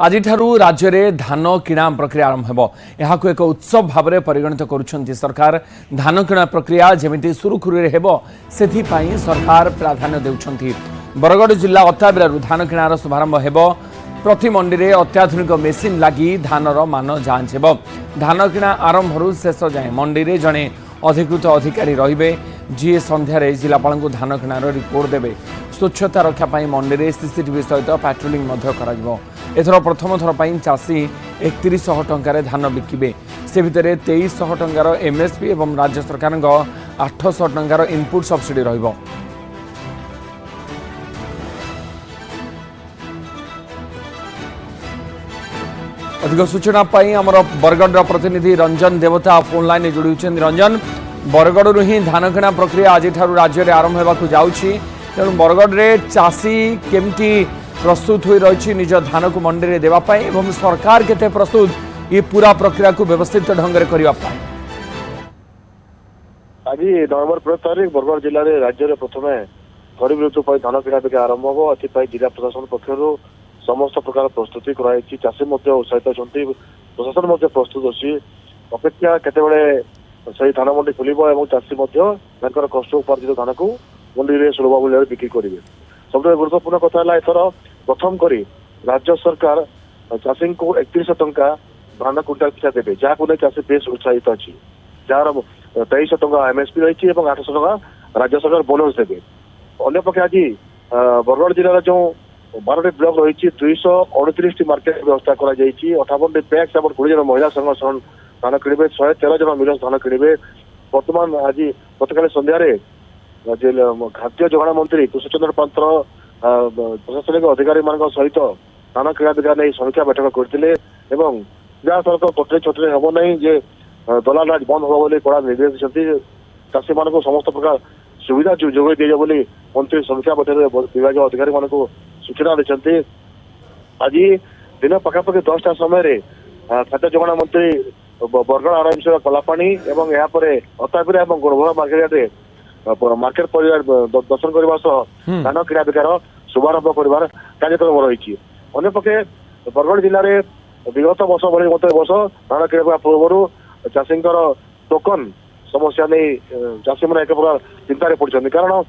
आज राज्य में धान किणा प्रक्रिया आरंभ हो एक उत्सव भाव में परिगणित करुछंती सरकार। धान किणा प्रक्रिया जमिति सुरुखुरु हेबो सेथिपाई सरकार प्राधान्य देउछंती। बरगड़ जिला अत्ताबिरारु धान किणार शुभारंभ हेबो। प्रति मंडी में अत्याधुनिक मेसीन लगी धानर मान जांच हेबो। धान किणा आरंभ शेष जाए मंडी में जड़े अधिकृत अधिकारी रहिबे जी संध्यारे जिलापाल को धान किणार रिपोर्ट देबे। स्वच्छता रक्षा पाई मंडी में सीसीटीवी सहित पेट्रोलिंग एथर प्रथम थर पर चाषी 3100 टंकार धान बिकिबे। से भितर 2300 टंकार एमएसपी एवं राज्य सरकार 800 टंकार इनपुट सब्सिडी रहिबो। अधिक सूचना पाई आमर बरगढ़ प्रतिनिधि रंजन देवता फोन लाइन जोड़ी। रंजन, बरगढ़ ही धान किणा प्रक्रिया आज राज्य में आरंभ होगा जाऊँगी, तेणु बरगढ़ में चाषी केमती प्रस्तुत हो रही निज धान को मंडी में देवाई एवं सरकार केते प्रस्तुत ये पूरा प्रक्रिया को व्यवस्थित ढंग से करने? आज नवेम्बर 15 तारीख बरगढ़ जिले में राज्य में प्रथम खरीफ ऋतु पर धान किणा बिका आरंभ हो। जिला प्रशासन पक्षर समस्त प्रकार प्रस्तुति कराई। चाषी उत्साहित अच्छा, प्रशासन प्रस्तुत अच्छी। अपेक्षा केतबेले से धान मंडी खोल और चाषी कष्ट उपार्जित धान को मंडी में सुलभ मूल्य बिक्री करेंगे। सब गुरुत्वपूर्ण कथा एथर प्रथम करी राज्य सरकार चाषी को 3100 टंका धान क्विंटाल पिछा देवे, जहाँ को चाषी बेस उत्साहित अच्छी। जार 2300 टंका एमएसपी रही 800 टंका राज्य सरकार बोनस देवे। अंपक्षे आज बरगढ़ जिलार जो 12टी ब्लॉक रही 229 मार्केट व्यवस्था कर 58 पैक्स 20 जन महिला संगठन धान किणवे, 113 जन मिलर्स धान किणवे। बर्तमान आज गतकाली संध्यारे खाद्य जोगाण मंत्री कृष्णचंद्र पात्र प्रशासनिक अधिकारी मान सहित धान किणा बिका नहीं समीक्षा बैठक करते जहाँ सड़क कटे छटे हम ना जे दलाल राज बंद हो कड़ा निर्देश देते। चाषी मान समस्त प्रकार सुविधा जोगाई दिया बोली मंत्री समीक्षा बैठक विभाग अधिकारी मान सूचना देते। आज दिन पखापाखि 10टा समय खाद्य जोगाण मंत्री बरगढ़ आरएमसी कलापाणी और यापर अत्ताबिरा और गोरभा मार्केट परिवार दर्शन करने धान किणा बिकार शुभारंभ कर कार्यक्रम रही। अंपक्षे बरगढ़ जिले में विगत वर्ष भाई गत वर्ष धान किणा पूर्व चाषी टोकन समस्या नहीं चाषी मैंने एक प्रकार चिंतार पड़ते, कारण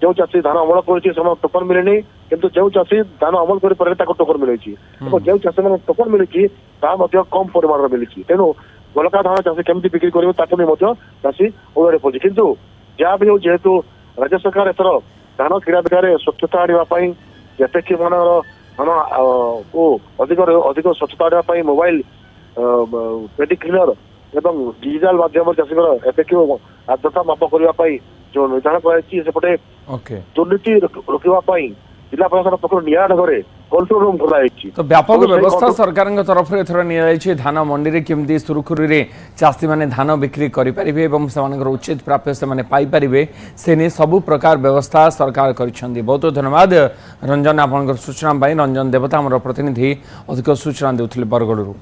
जो चाषी धान अमल कर टोकन मिलनी किंतु जो चाषी धान अमल कर टोकन मिले जो चाषी मैंने टोकन मिली कम परिमाण मिली। तेणु बलका धान चाषी केमती बिक्री कर चाषी ओडे पड़े। किंतु जहाँ भी हो जेहेतु राज्य सरकार एथर धान किणा बिकार स्वच्छता आने जेतेक्षी मान धान को अधिक स्वच्छता आने मोबाइल पेडी क्लीनर एवं डिजिटाल माध्यम चाषी एफेक्टिव आर्द्रता माप करने जो निर्धारण करपटे दुर्नीति रोकवाई जिला प्रशासन पक्ष निया ढंग कंट्रोल रूम खोलाई। तो व्यापक व्यवस्था सरकार तरफ एथर नि धान मंडी में केमती सुरुखुरु चाषी मैंने धान बिक्री करें और उचित प्राप्य से पाइपर से नहीं सबु प्रकार व्यवस्था सरकार कर। बहुत बहुत धन्यवाद रंजन, आप सूचना रंजन देवता आम प्रतिनिधि अधिक सूचना देते बरगढ़।